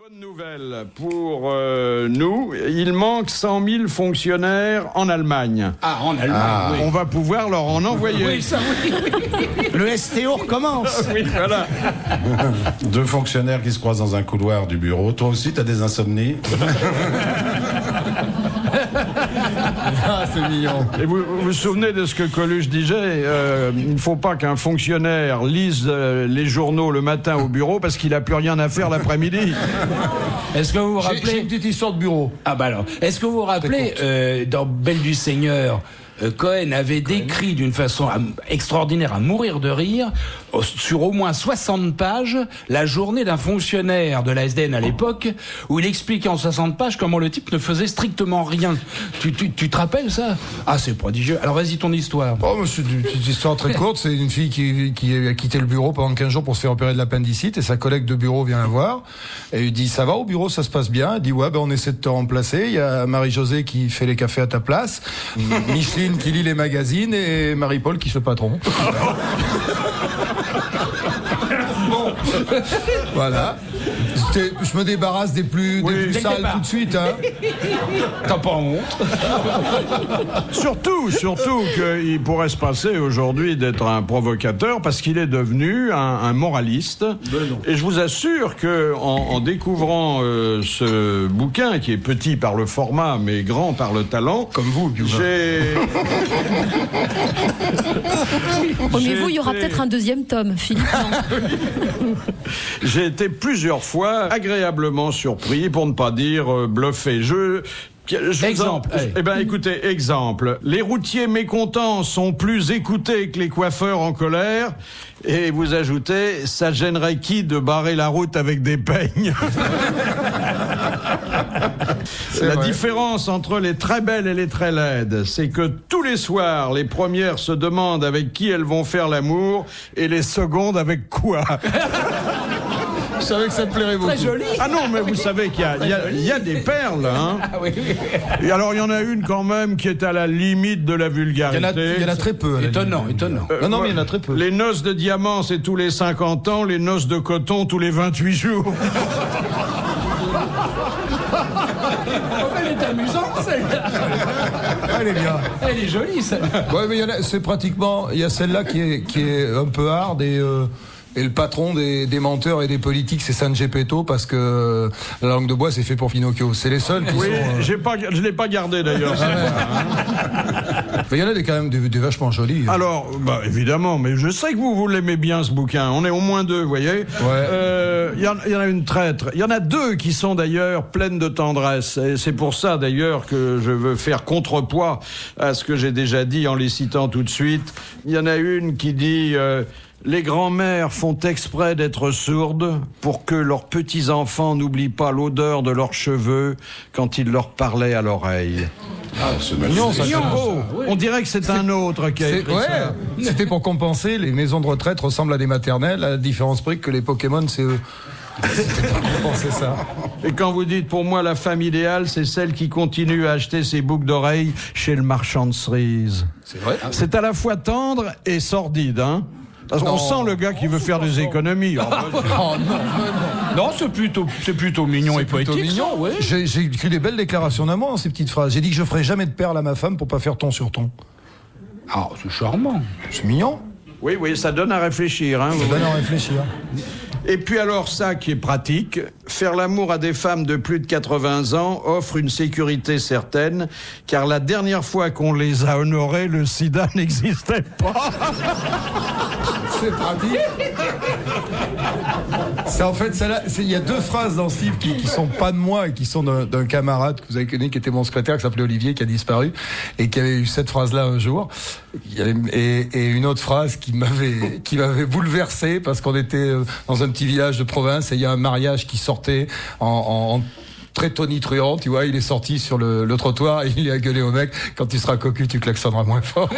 Bonne nouvelle pour nous, il manque 100 000 fonctionnaires en Allemagne. Ah, en Allemagne, oui. On va pouvoir leur en envoyer. Oui, ça oui. Le STO recommence. Oui, voilà. Deux fonctionnaires qui se croisent dans un couloir du bureau. Toi aussi, t'as des insomnies? Ah, c'est mignon. Et vous vous souvenez de ce que Coluche disait, il ne faut pas qu'un fonctionnaire lise les journaux le matin au bureau parce qu'il n'a plus rien à faire l'après-midi. Est-ce que vous vous J'ai rappelez... une petite histoire de bureau. Ah bah alors, est-ce que vous vous rappelez, dans Belle du Seigneur, Cohen avait décrit d'une façon extraordinaire, à mourir de rire, sur au moins 60 pages, la journée d'un fonctionnaire de la SDN à l'époque, où il expliquait en 60 pages comment le type ne faisait strictement rien. Tu te rappelles ça? Ah, c'est prodigieux. Alors vas-y, ton histoire. Oh, c'est une petite histoire très courte. C'est une fille qui a quitté le bureau pendant 15 jours pour se faire opérer de l'appendicite, et sa collègue de bureau vient la voir et lui dit: ça va au bureau, ça se passe bien? Elle dit: ouais, ben on essaie de te remplacer. Il y a Marie-Josée qui fait les cafés à ta place, Micheline qui lit les magazines, et Marie-Paul qui se patron. Bon, voilà. Je me débarrasse des plus sales tout de suite, hein. T'as pas honte? Surtout qu'il pourrait se passer aujourd'hui d'être un provocateur parce qu'il est devenu un moraliste. Et je vous assure que en découvrant ce bouquin, qui est petit par le format mais grand par le talent, Comme vous, j'ai... Oh, mais vous, il y aura peut-être un deuxième tome, Philippe. Non. J'ai été plusieurs fois agréablement surpris, pour ne pas dire bluffé. Exemple. Eh ben, écoutez, exemple. Les routiers mécontents sont plus écoutés que les coiffeurs en colère. Et vous ajoutez, ça gênerait qui de barrer la route avec des peignes? La différence entre les très belles et les très laides, c'est que tous les soirs, les premières se demandent avec qui elles vont faire l'amour et les secondes avec quoi. Je savais que ça te plairait beaucoup. Très joli. Ah non, mais vous savez qu'il y a des perles, hein. Ah oui, oui. Et alors, il y en a une quand même qui est à la limite de la vulgarité. Il y en a très peu. à la Étonnant, limite. étonnant. Non, mais il y en a très peu. Les noces de diamant, c'est tous les 50 ans, les noces de coton, tous les 28 jours. Elle est amusante, celle-là. Elle est bien. Elle est jolie, celle-là. Ouais, mais c'est pratiquement, il y a celle-là qui est un peu hard, et le patron des menteurs et des politiques, c'est San Geppetto, parce que la langue de bois, c'est fait pour Pinocchio. C'est les seuls qui Oui, sont... je l'ai pas gardé d'ailleurs. Il y en a quand même des vachement jolis. Alors, bah, évidemment, mais je sais que vous l'aimez bien, ce bouquin. On est au moins deux, vous voyez. Ouais. Il y en a une traître. Il y en a deux qui sont d'ailleurs pleines de tendresse. Et c'est pour ça d'ailleurs que je veux faire contrepoids à ce que j'ai déjà dit en les citant tout de suite. Il y en a une qui dit... les grands-mères font exprès d'être sourdes pour que leurs petits-enfants n'oublient pas l'odeur de leurs cheveux quand ils leur parlaient à l'oreille. Ah, c'est magnifique. ça, Oh, on dirait que c'est un autre qui a écrit ça. C'était pour compenser. Les maisons de retraite ressemblent à des maternelles, à la différence près que les Pokémon, c'est eux. C'était pour compenser ça. Et quand vous dites, pour moi, la femme idéale, c'est celle qui continue à acheter ses boucles d'oreilles chez le marchand de cerises. C'est vrai. C'est à la fois tendre et sordide, hein. Parce qu'on sent le gars qui veut faire des économies. Oh non. Non, c'est plutôt mignon et Plutôt poétique. mignon. ça, oui. J'ai écrit des belles déclarations d'amour dans ces petites phrases. J'ai dit que je ferai jamais de perles à ma femme pour pas faire ton sur ton. Ah, c'est charmant. C'est mignon. Oui, ça donne à réfléchir. Hein, Ça donne à réfléchir. Et puis alors ça qui est pratique, faire l'amour à des femmes de plus de 80 ans offre une sécurité certaine, car la dernière fois qu'on les a honorées, le sida n'existait pas. C'est pratique. C'est en fait, il y a deux phrases dans ce livre qui sont pas de moi et qui sont d'un camarade que vous avez connu, qui était mon secrétaire, qui s'appelait Olivier, qui a disparu, et qui avait eu cette phrase-là un jour. Et une autre phrase qui m'avait bouleversé, parce qu'on était dans un petit village de province et il y a un mariage qui sortait en très tonitruant, tu vois, il est sorti sur le trottoir et il a gueulé au mec: quand tu seras cocu, tu klaxonneras moins fort.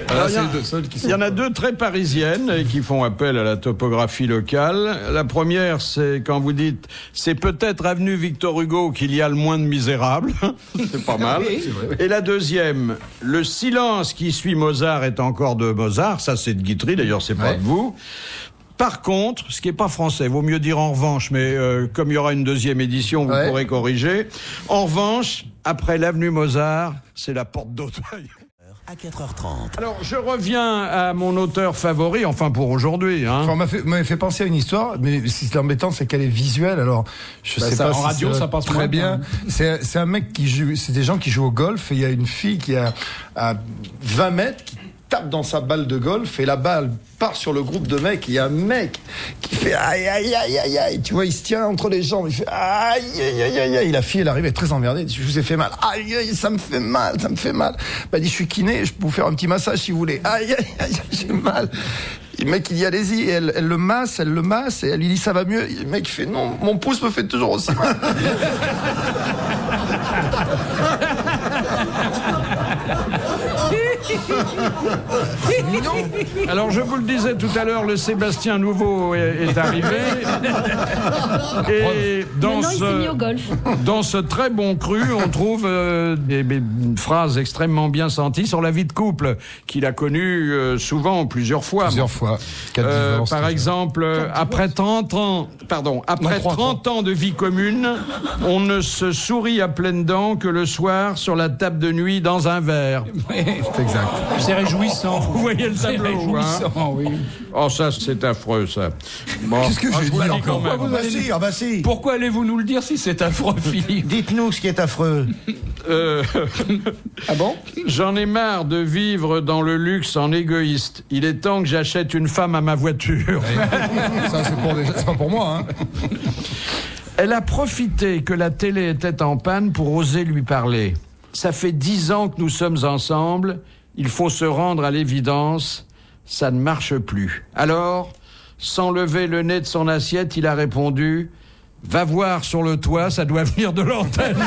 Voilà, c'est les deux seuls qui sont... Il y en a deux très parisiennes et qui font appel à la topographie locale. La première, c'est quand vous dites « c'est peut-être avenue Victor Hugo qu'il y a le moins de misérables ». C'est pas mal. Et la deuxième, « le silence qui suit Mozart est encore de Mozart ». Ça, c'est de Guitry, d'ailleurs, c'est pas de vous. Par contre, ce qui n'est pas français, vaut mieux dire en revanche, mais comme il y aura une deuxième édition, vous pourrez corriger. En revanche, après l'avenue Mozart, c'est la porte d'Auteuil. À 4h30. Alors, je reviens à mon auteur favori, enfin pour aujourd'hui. Hein. Enfin, m'avait fait penser à une histoire, mais ce qui est embêtant, c'est qu'elle est visuelle. Alors, je sais pas en si radio, ça passe très moins bien. C'est un mec qui joue, c'est des gens qui jouent au golf, et il y a une fille qui a à 20 mètres qui tape dans sa balle de golf, et la balle part sur le groupe de mecs. Il y a un mec qui fait aïe aïe aïe aïe aïe. Tu vois, il se tient entre les jambes, il fait aïe aïe aïe aïe aïe. Et la fille, elle arrive, elle est très emmerdée. Elle dit, je vous ai fait mal. Aïe aïe, ça me fait mal. Bah, elle dit, je suis kiné, je peux vous faire un petit massage si vous voulez. Aïe aïe aïe, j'ai mal. Et le mec, il dit, allez-y. Et elle le masse, et elle lui dit, ça va mieux. Et le mec, il fait, non, mon pouce me fait toujours aussi mal. Alors, je vous le disais tout à l'heure, le Sébastien Nouveau est arrivé. Et Maintenant, il s'est mis au golf. dans ce très bon cru, on trouve des phrases extrêmement bien senties sur la vie de couple, qu'il a connue souvent, plusieurs fois. Plusieurs fois. 4 divorces, Par exemple, après 30 ans de vie commune, on ne se sourit à pleines dents que le soir sur la table de nuit dans un verre. C'est exact. C'est réjouissant. Vous voyez le tableau, C'est réjouissant, oui. Oh, ça, c'est affreux, ça. Bon. Qu'est-ce que j'ai je vous dit le dis encore quand même. bah si. Pourquoi allez-vous nous le dire si c'est affreux, Philippe? Dites-nous ce qui est affreux. Ah bon? J'en ai marre de vivre dans le luxe en égoïste. Il est temps que j'achète une femme à ma voiture. Ça, c'est pas pour moi, hein. Elle a profité que la télé était en panne pour oser lui parler. Ça fait 10 ans que nous sommes ensemble. Il faut se rendre à l'évidence. Ça ne marche plus. Alors, sans lever le nez de son assiette, il a répondu « Va voir sur le toit, ça doit venir de l'antenne. »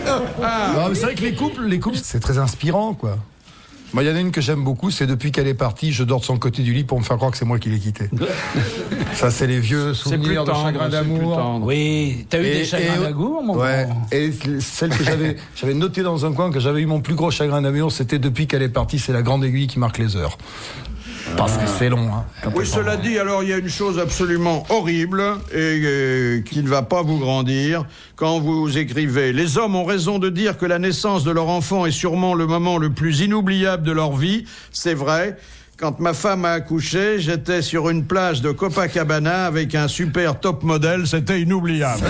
Non, mais c'est vrai que les couples, c'est très inspirant, quoi. Moi, il y en a une que j'aime beaucoup, c'est depuis qu'elle est partie, je dors de son côté du lit pour me faire croire que c'est moi qui l'ai quittée. Ça, c'est les vieux souvenirs de chagrin d'amour. Oui, t'as eu des chagrins d'amour, mon ouais. grand. Et celle que j'avais notée dans un coin, que j'avais eu mon plus gros chagrin d'amour, c'était depuis qu'elle est partie, c'est la grande aiguille qui marque les heures. Parce que c'est long, hein. Oui, cela dit, alors il y a une chose absolument horrible et qui ne va pas vous grandir quand vous écrivez « Les hommes ont raison de dire que la naissance de leur enfant est sûrement le moment le plus inoubliable de leur vie. C'est vrai. Quand ma femme a accouché, j'étais sur une plage de Copacabana avec un super top modèle. C'était inoubliable. »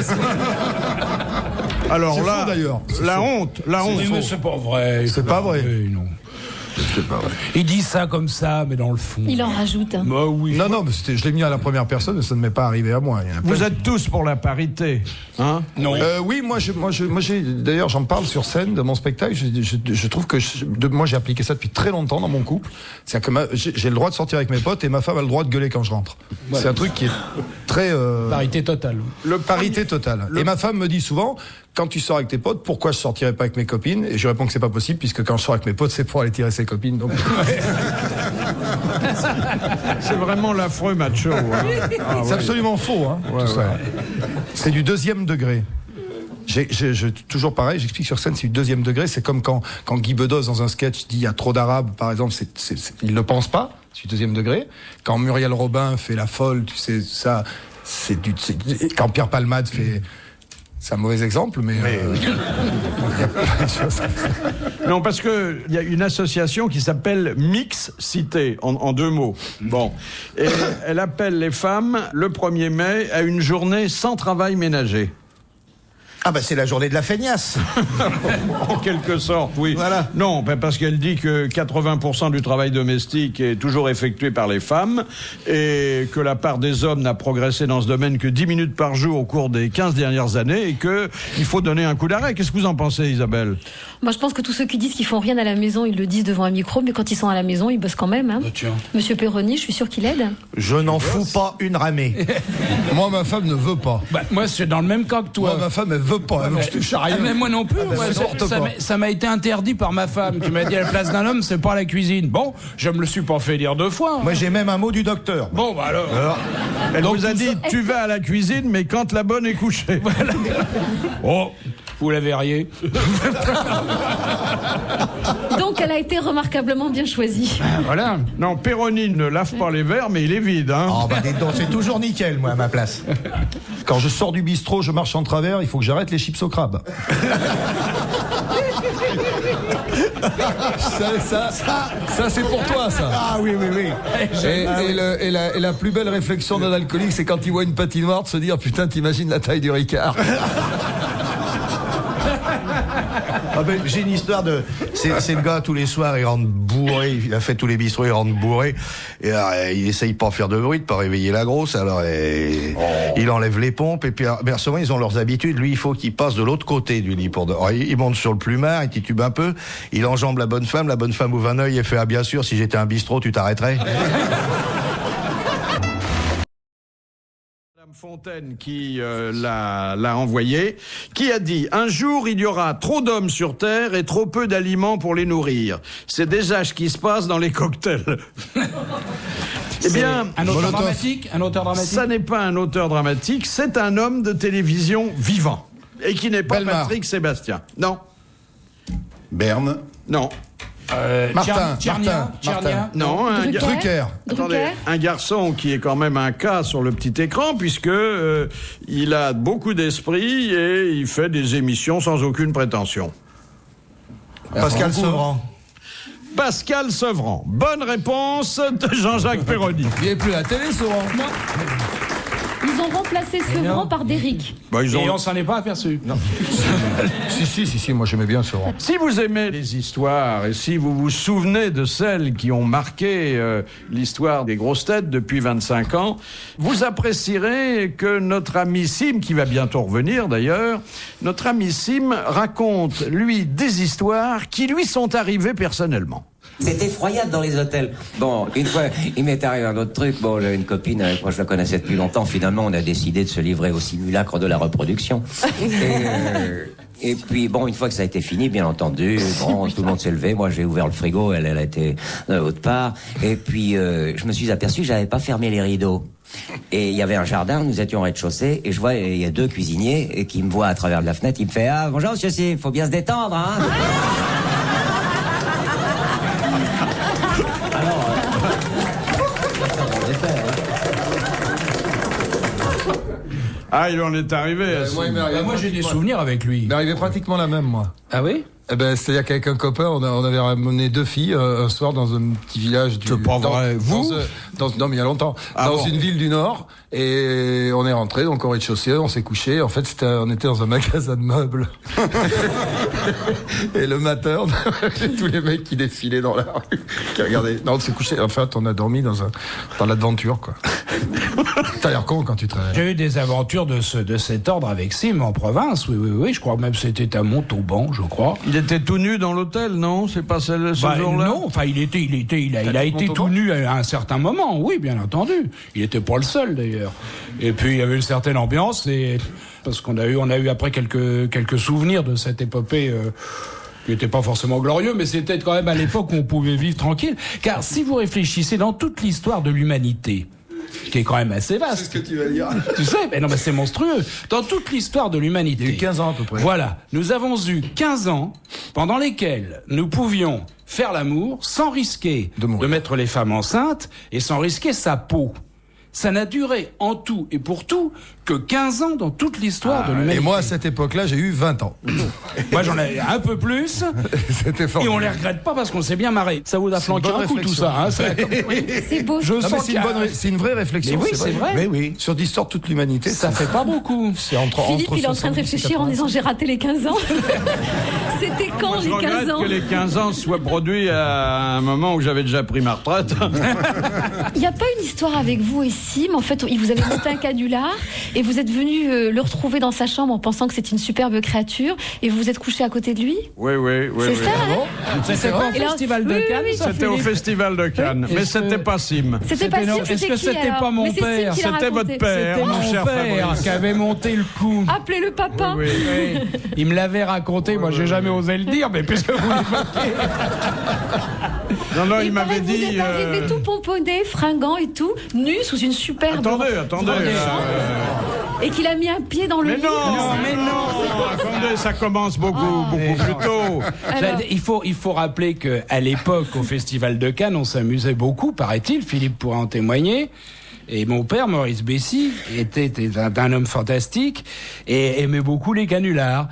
Alors là, faux, d'ailleurs. La honte. Oui, mais c'est pas vrai. C'est pas vrai. Non. C'est pas vrai. Il dit ça comme ça, mais dans le fond. Il en rajoute. Hein. Bah oui. Non, mais je l'ai mis à la première personne, mais ça ne m'est pas arrivé à moi. Il y en a plein Vous êtes tous pour la parité, hein? Non. Oui, moi, d'ailleurs, j'en parle sur scène de mon spectacle. Je trouve que moi, j'ai appliqué ça depuis très longtemps dans mon couple. C'est-à-dire que j'ai le droit de sortir avec mes potes et ma femme a le droit de gueuler quand je rentre. Ouais. C'est un truc qui est très parité totale. Parité totale. Et ma femme me dit souvent, quand tu sors avec tes potes, pourquoi je sortirais pas avec mes copines? Et je réponds que c'est pas possible, puisque quand je sors avec mes potes, c'est pour aller tirer ses copines. Donc... C'est vraiment l'affreux macho. Hein. Ah, c'est absolument faux, hein, tout ça. C'est du 2e degré. Toujours pareil, j'explique sur scène, c'est du 2e degré. C'est comme quand Guy Bedos, dans un sketch, dit il y a trop d'arabes, par exemple, il ne pense pas, c'est du 2e degré. Quand Muriel Robin fait la folle, tu sais, ça, quand Pierre Palmade fait... C'est un mauvais exemple, mais il y a plein de choses comme ça. Non, parce que il y a une association qui s'appelle Mix Cité, en 2 mots. Bon. Et elle appelle les femmes, le 1er mai, à une journée sans travail ménager. Ah bah c'est la journée de la feignasse. En quelque sorte, oui. Voilà. Non, parce qu'elle dit que 80% du travail domestique est toujours effectué par les femmes et que la part des hommes n'a progressé dans ce domaine que 10 minutes par jour au cours des 15 dernières années et qu'il faut donner un coup d'arrêt. Qu'est-ce que vous en pensez, Isabelle? Moi, je pense que tous ceux qui disent qu'ils font rien à la maison, ils le disent devant un micro, mais quand ils sont à la maison, ils bossent quand même. Hein. Monsieur Perroni, je suis sûr qu'il aide. Je n'en fous pas une ramée. Moi, ma femme ne veut pas. Bah, moi, c'est dans le même cas que toi. Moi, ma femme, elle veut pas. Alors, je touche à rien. Mais moi non plus. ben, Ça m'a été interdit par ma femme qui m'a dit à la place d'un homme, c'est pas la cuisine. Bon, je me le suis pas fait dire 2 fois. Hein. Moi, j'ai même un mot du docteur. Bon, bah alors. Elle vous a dit, tu vas à la cuisine, mais quand la bonne est couchée. Voilà. Oh. Vous la verriez. Donc elle a été remarquablement bien choisie. Voilà. Non, Péroni ne lave pas les verres, mais il est vide. Hein. Oh bah dis donc, c'est toujours nickel, moi, à ma place. Quand je sors du bistrot, je marche en travers, il faut que j'arrête les chips au crabe. ça c'est pour toi, ça. Ah oui. Et la plus belle réflexion d'un alcoolique, c'est quand il voit une patinoire de se dire putain, t'imagines la taille du Ricard. Ah ben, j'ai une histoire de... C'est le gars, tous les soirs, il rentre bourré. Il a fait tous les bistrots, il rentre bourré. Et alors, il essaye pas de faire de bruit, de pas réveiller la grosse. Alors, il enlève les pompes. Et puis, bien souvent, ils ont leurs habitudes. Lui, il faut qu'il passe de l'autre côté du lit. Alors, il monte sur le plumard, il titube un peu. Il enjambe la bonne femme ouvre un œil et fait « Ah, bien sûr, si j'étais un bistrot, tu t'arrêterais ?» Fontaine qui l'a envoyé, qui a dit: un jour il y aura trop d'hommes sur Terre et trop peu d'aliments pour les nourrir. C'est déjà ce qui se passe dans les cocktails. Eh bien, un auteur dramatique. Ça n'est pas un auteur dramatique, c'est un homme de télévision vivant et qui n'est pas Bellemare. Patrick Sébastien. Non, Berne. non. Martin. Non, Drucker. Attendez, un garçon qui est quand même un cas sur le petit écran puisque il a beaucoup d'esprit et il fait des émissions sans aucune prétention. Pascal Sevran. Pascal Sevran. Bonne réponse de Jean-Jacques Péroni. Il n'est plus à la télé, Sauron. Ils ont remplacé Sevran par Derrick. Bah, Et on s'en est pas aperçu. Non. si, moi j'aimais bien Sauron. Si vous aimez les histoires et si vous vous souvenez de celles qui ont marqué l'histoire des grosses têtes depuis 25 ans, vous apprécierez que notre ami Sim, qui va bientôt revenir d'ailleurs, notre ami Sim raconte, lui, des histoires qui lui sont arrivées personnellement. C'est effroyable dans les hôtels. Bon, une fois, il m'est arrivé un autre truc. Bon, j'avais une copine avec moi, je la connaissais depuis longtemps. Finalement, on a décidé de se livrer au simulacre de la reproduction. Et puis, bon, une fois que ça a été fini, bien entendu, bon, tout le monde s'est levé. Moi, j'ai ouvert le frigo, elle a été de l'autre part. Et puis, je me suis aperçu que j'avais pas fermé les rideaux. Et il y avait un jardin, nous étions au rez-de-chaussée, et je vois, il y a deux cuisiniers qui me voient à travers de la fenêtre. Il me fait: ah, bonjour, monsieur Sim, faut bien se détendre, hein. Ah, il en est arrivé. Moi, j'ai des souvenirs avec lui. Il m'est arrivé pratiquement la même, moi. Ah oui? C'est-à-dire qu'avec un copain, on avait ramené 2 filles un soir dans un petit village du... C'est pas vrai. Vous? Non, mais il y a longtemps. Dans une ville du Nord. Et on est rentré, donc au rez-de-chaussée, on s'est couché. En fait, on était dans un magasin de meubles. Et le matin, on avait tous les mecs qui défilaient dans la rue, qui regardaient. Non, on s'est couché. En fait, on a dormi dans l'aventure, quoi. T'as l'air con quand tu te réveilles. J'ai eu des aventures de cet ordre avec Sim en province. Oui. Je crois même que c'était à Montauban, je crois. Il était tout nu dans l'hôtel, non? C'est pas ce jour-là? Non, enfin, il a été tout nu à un certain moment, oui, bien entendu. Il était pas le seul, d'ailleurs. Et puis, il y avait une certaine ambiance, parce qu'on a eu après quelques souvenirs de cette épopée, qui n'était pas forcément glorieux, mais c'était quand même à l'époque où on pouvait vivre tranquille. Car si vous réfléchissez dans toute l'histoire de l'humanité, qui est quand même assez vaste. C'est ce que tu vas dire. Tu sais, mais non, mais c'est monstrueux. Dans toute l'histoire de l'humanité. Il y a eu 15 ans à peu près. Voilà. Nous avons eu 15 ans pendant lesquels nous pouvions faire l'amour sans risquer de mettre les femmes enceintes et sans risquer sa peau. Ça n'a duré en tout et pour tout que 15 ans dans toute l'histoire de l'humanité. Et moi, à cette époque-là, j'ai eu 20 ans. Moi, j'en ai un peu plus. C'était fort. Et on les regrette pas parce qu'on s'est bien marré. Ça vous a flanqué un coup, tout ça. Hein, c'est beau. C'est une vraie réflexion. Mais oui, c'est vrai. Mais oui. Sur l'histoire de toute l'humanité. Ça fait pas beaucoup. C'est entre Philippe, il est en train de réfléchir en disant: j'ai raté les 15 ans. C'était quand les 15 ans? Que les 15 ans soient produits à un moment où j'avais déjà pris ma retraite. Il n'y a pas une histoire avec vous et Sim? En fait, il vous avait monté un canular et vous êtes venu le retrouver dans sa chambre en pensant que c'était une superbe créature et vous vous êtes couché à côté de lui? Oui. C'est ça, hein? C'était pas au Festival de Cannes? C'était au Festival de Cannes, mais c'était pas Sim. C'était pas Sim, Est-ce que c'était pas mon père? C'était votre père, C'était mon mon cher père Fabrice. qui avait monté le coup. Appelez-le papa. Oui. Il me l'avait raconté, moi j'ai jamais osé le dire, mais puisque vous l'évoquez. Non, Et il m'avait paraît que dit. Vous êtes arrivé tout pomponné, fringant et tout, nu sous une superbe. Attendez. Et qu'il a mis un pied dans le Mais lit. non. Attendez, ça commence beaucoup plus tôt. Alors, Il faut rappeler qu'à l'époque, au Festival de Cannes, on s'amusait beaucoup, paraît-il, Philippe pourra en témoigner. Et mon père, Maurice Bessy, était un homme fantastique et aimait beaucoup les canulars.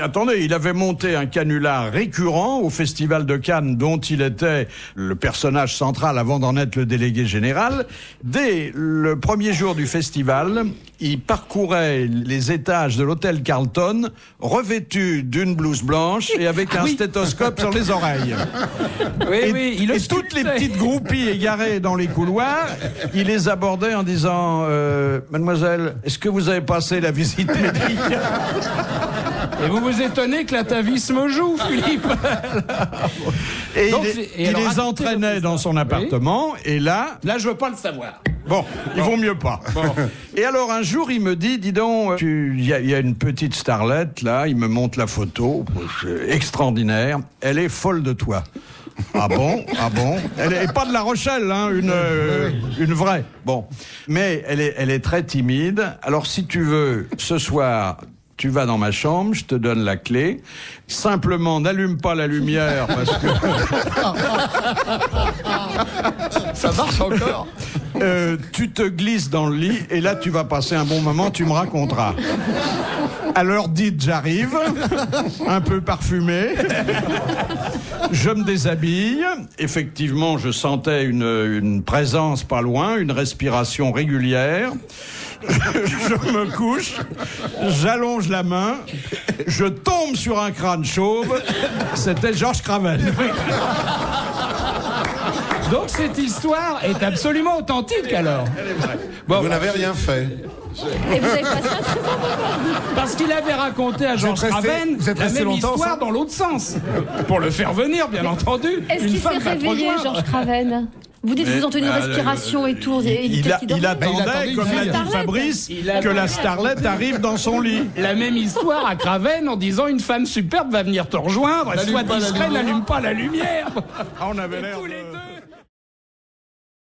Attendez, il avait monté un canular récurrent au Festival de Cannes, dont il était le personnage central avant d'en être le délégué général. Dès le premier jour du festival, il parcourait les étages de l'hôtel Carlton, revêtu d'une blouse blanche et avec un stéthoscope sur les oreilles. Et toutes les petites groupies égarées dans les couloirs, il les abordait en disant Mademoiselle, est-ce que vous avez passé la visite médicale? Et vous vous étonnez que l'atavisme joue, Philippe. Et il les entraînait dans son appartement, et là, je veux pas le savoir. Bon, il vaut mieux pas. Bon. Et alors, un jour, il me dit, dis donc, il y a une petite starlette, là, il me montre la photo, extraordinaire, elle est folle de toi. Ah bon. Elle est pas de La Rochelle, hein, une vraie. Bon. Mais elle est très timide. Alors, si tu veux, ce soir, tu vas dans ma chambre, je te donne la clé. Simplement, n'allume pas la lumière parce que... Ça marche encore. Tu te glisses dans le lit et là, tu vas passer un bon moment, tu me raconteras. À l'heure dite, j'arrive, un peu parfumé. Je me déshabille. Effectivement, je sentais une présence pas loin, une respiration régulière. Je me couche, j'allonge la main, je tombe sur un crâne chauve. C'était Georges Craven. Donc cette histoire est absolument authentique alors. Elle est vraie. Bon, vous n'avez rien fait. et vous avez passé un très bon moment. Parce qu'il avait raconté à Georges Craven vous êtes la resté même longtemps histoire ensemble dans l'autre sens. Pour le faire venir, bien entendu. Est-ce Une qu'il femme s'est va te réveillé, rejoindre. Georges Craven? Vous dites que vous entendez une respiration et tout. Il attendait, comme l'a dit starlette. Fabrice, Il attendait. que la starlette arrive dans son lit. La même histoire à Craven en disant une femme superbe va venir te rejoindre. N'allume Sois pas la discret, lumière. n'allume pas la lumière. Ah, on avait l'air Tous les de... deux.